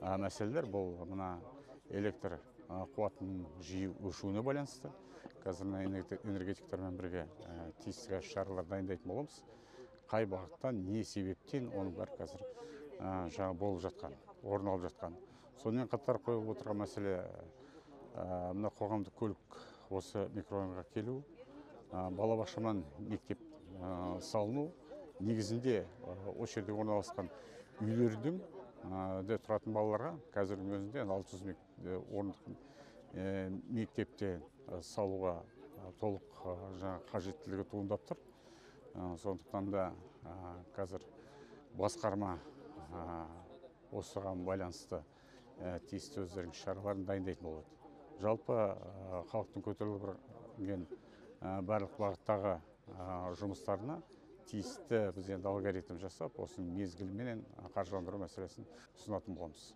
мәселелер бұл мына электр қуатының жиі өшуіне байланысты. Қазір энергетиктермен бірге тиісті шаралар дайындайтын боламыз. Қай бағыттан, не себептен оның бәрі қазір жаңа болып жатқан, орын алып жатқан. Сонымен қатар қойып отырған мәселе мына қоғамдық көлік осы микрорайонға келу, балабақшамен мектеп салыну, негізінде осы жерде орналасқан үйлердің де тұратын балаларға қазірдің өзінде 600 орындық мектепте салуға толық қажеттілігі туындап тұр. Сондықтан да қазір басқарма осыған байланысты тиісті өздерінің шараларын дайындайтын болады. Жалпы халықтың көтеріліп келген барлық бағыттағы жұмыстарына тиісті біз енді алгоритм жасап, осының мезгілменен қаржыландыру мәселесін ұсынатын боламыз.